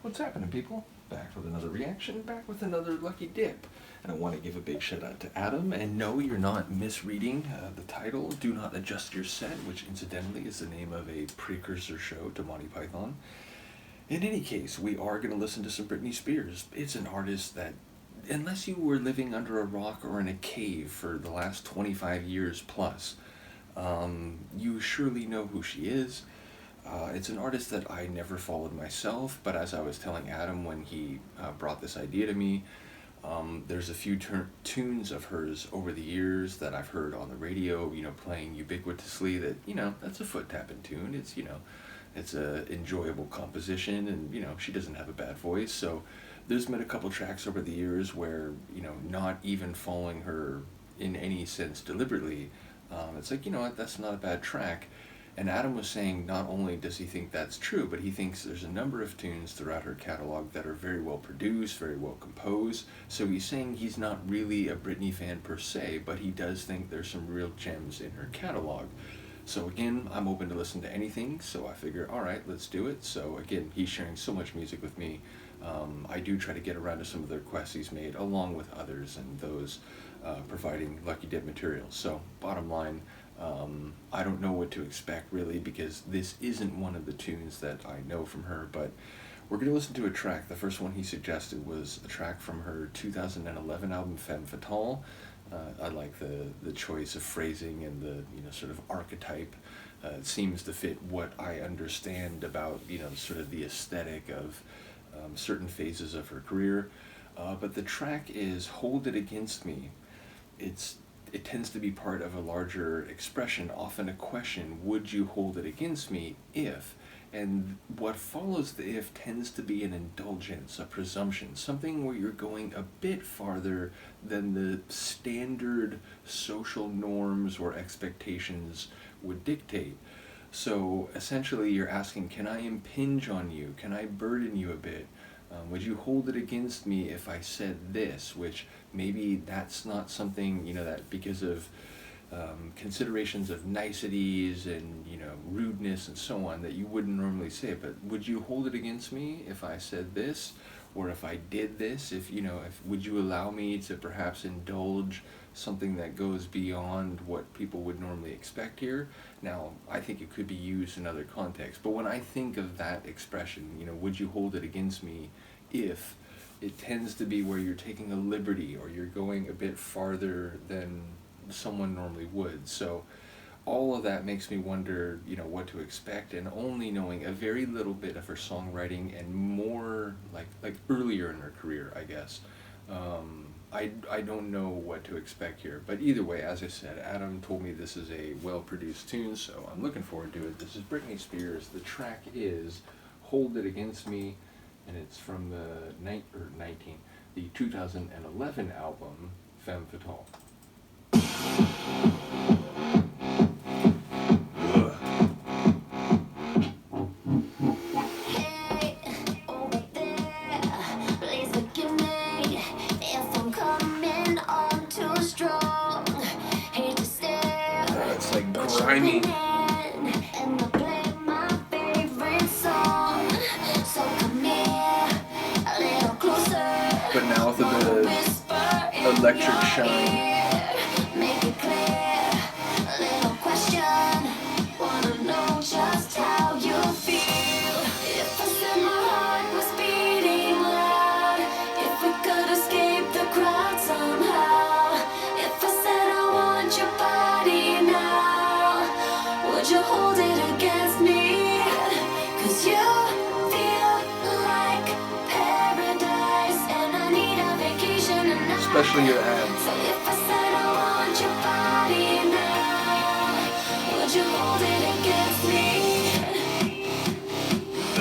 What's happening, people? Back with another reaction, back with another lucky dip. And I want to give a big shout out to Adam. And no, you're not misreading the title. Do not adjust your set, which incidentally is the name of a precursor show to Monty Python. In any case, we are going to listen to some Britney Spears. It's an artist that, unless you were living under a rock or in a cave for the last 25 years plus, you surely know who she is. It's an artist that I never followed myself, but as I was telling Adam when he brought this idea to me, there's a few tunes of hers over the years that I've heard on the radio, playing ubiquitously that, that's a foot tapping tune. It's, it's a enjoyable composition, and, she doesn't have a bad voice. So there's been a couple tracks over the years where, not even following her in any sense deliberately, it's like, what, that's not a bad track. And Adam was saying not only does he think that's true, but he thinks there's a number of tunes throughout her catalog that are very well produced, very well composed. So he's saying he's not really a Britney fan per se, but he does think there's some real gems in her catalog. So again, I'm open to listen to anything, so I figure, all right, let's do it. So again, he's sharing so much music with me. I do try to get around to some of the requests he's made, along with others and those providing Lucky Dip materials. So bottom line, I don't know what to expect really, because this isn't one of the tunes that I know from her, but we're going to listen to a track. The first one he suggested was a track from her 2011 album Femme Fatale. I like the choice of phrasing and the sort of archetype. It seems to fit what I understand about sort of the aesthetic of certain phases of her career. But the track is Hold It Against Me. It tends to be part of a larger expression, often a question, would you hold it against me if? And what follows the if tends to be an indulgence, a presumption, something where you're going a bit farther than the standard social norms or expectations would dictate. So essentially you're asking, can I impinge on you? Can I burden you a bit? Would you hold it against me if I said this? Which maybe that's not something, that because of considerations of niceties and, rudeness and so on, that you wouldn't normally say. But would you hold it against me if I said this? Or if I did this? Would you allow me to perhaps indulge something that goes beyond what people would normally expect here? Now, I think it could be used in other contexts, but when I think of that expression, would you hold it against me if, it tends to be where you're taking a liberty or you're going a bit farther than someone normally would. So all of that makes me wonder, what to expect, and only knowing a very little bit of her songwriting and more like earlier in her career, I guess. I don't know what to expect here, but either way, as I said, Adam told me this is a well-produced tune, so I'm looking forward to it. This is Britney Spears. The track is Hold It Against Me, and it's from the 2011 album Femme Fatale. It's like grimy. But now with a bit of electric shine. Especially your abs. So if I said I want your body now, would you hold it against me?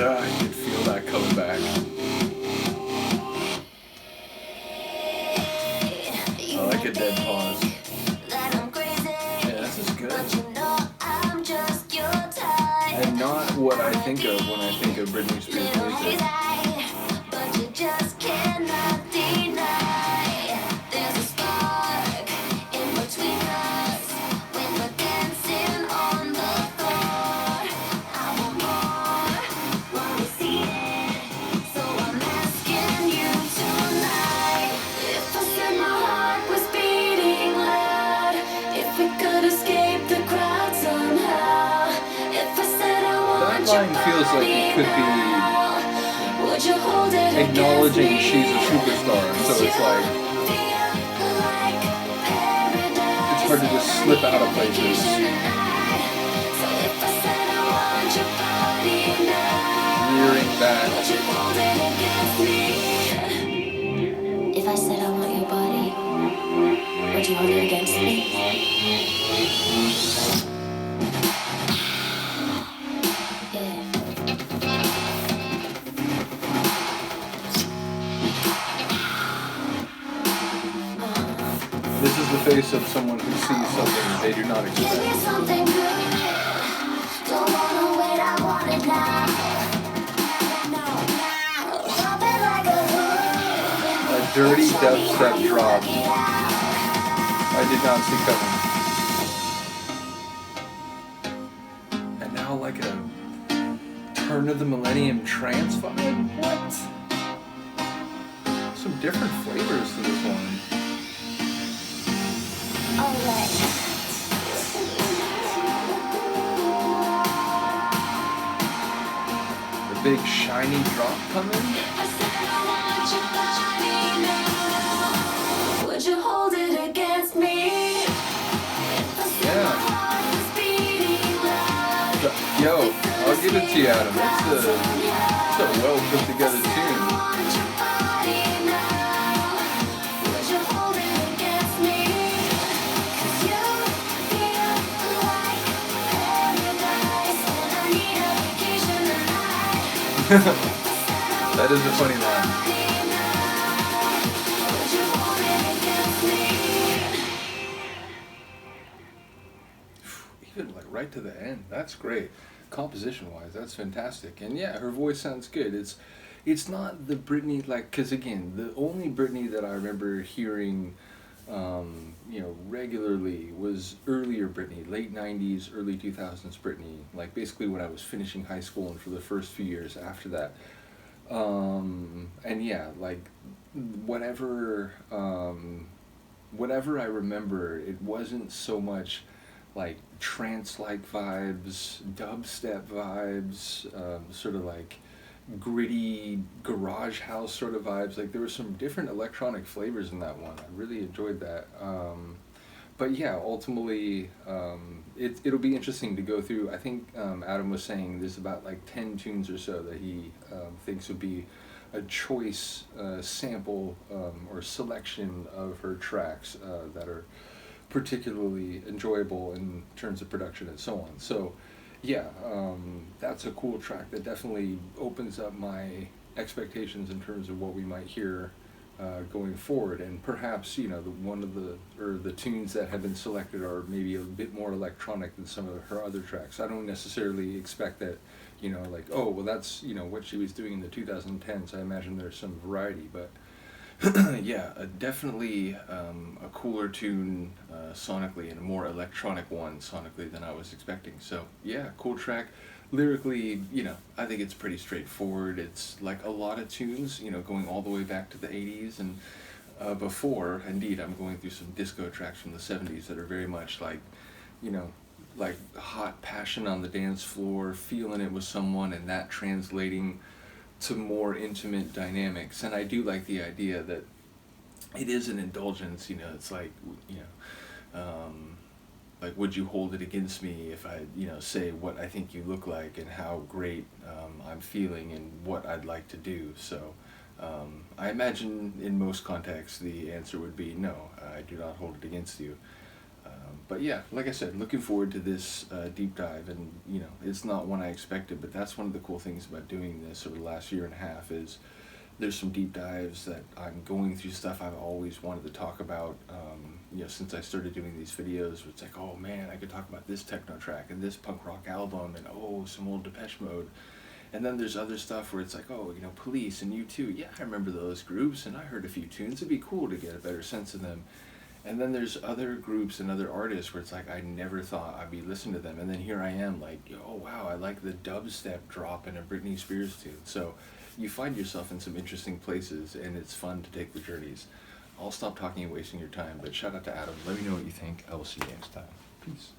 I can feel that coming back. I like a dead pause. Yeah, this is good. And not what I think of when I think of Britney Spears music. But you just cannot deny there's a feels like it could be acknowledging she's a superstar, so it's like it's hard to just slip out of places. Rearing back. If I said I want your body, would you hold it against me? This is the face of someone who sees something they do not expect. A dirty dubstep drop. I did not see coming. And now like a turn of the millennium trance vibe? What? Some different flavors to this one. The big shiny drop coming. Would you hold it against me? Yeah. Yo, I'll give it to you, Adam. It's a well put together tune. That is a funny line. Even like right to the end. That's great. Composition-wise, that's fantastic. And yeah, her voice sounds good. It's not the Britney, like, because again, the only Britney that I remember hearing regularly was earlier Britney, late 90s, early 2000s Britney, like basically when I was finishing high school and for the first few years after that. And yeah, like whatever I remember, it wasn't so much like trance-like vibes, dubstep vibes, sort of like gritty garage house sort of vibes. Like there were some different electronic flavors in that one. I really enjoyed that. But yeah, ultimately, it'll be interesting to go through. I think Adam was saying there's about like 10 tunes or so that he thinks would be a choice sample or selection of her tracks that are particularly enjoyable in terms of production and so on. So yeah, that's a cool track that definitely opens up my expectations in terms of what we might hear going forward. And perhaps the tunes that have been selected are maybe a bit more electronic than some of her other tracks. I don't necessarily expect that like, oh well, that's what she was doing in the 2010s. I imagine there's some variety, but yeah, definitely a cooler tune sonically and a more electronic one sonically than I was expecting. So yeah, cool track. Lyrically, I think it's pretty straightforward. It's like a lot of tunes, going all the way back to the 80s and before. Indeed, I'm going through some disco tracks from the 70s that are very much like, like hot passion on the dance floor, feeling it with someone and that translating to more intimate dynamics. And I do like the idea that it is an indulgence, it's like, like, would you hold it against me if I, say what I think you look like and how great I'm feeling and what I'd like to do. So I imagine in most contexts the answer would be no, I do not hold it against you. But yeah, like I said, looking forward to this deep dive, and it's not one I expected, but that's one of the cool things about doing this over the last year and a half is there's some deep dives that I'm going through stuff I've always wanted to talk about, since I started doing these videos. It's like, oh man, I could talk about this techno track and this punk rock album and some old Depeche Mode. And then there's other stuff where it's like, Police and U2, yeah, I remember those groups and I heard a few tunes. It'd be cool to get a better sense of them. And then there's other groups and other artists where it's like, I never thought I'd be listening to them. And then here I am like, oh wow, I like the dubstep drop in a Britney Spears tune. So you find yourself in some interesting places and it's fun to take the journeys. I'll stop talking and wasting your time, but shout out to Adam. Let me know what you think. I will see you next time. Peace.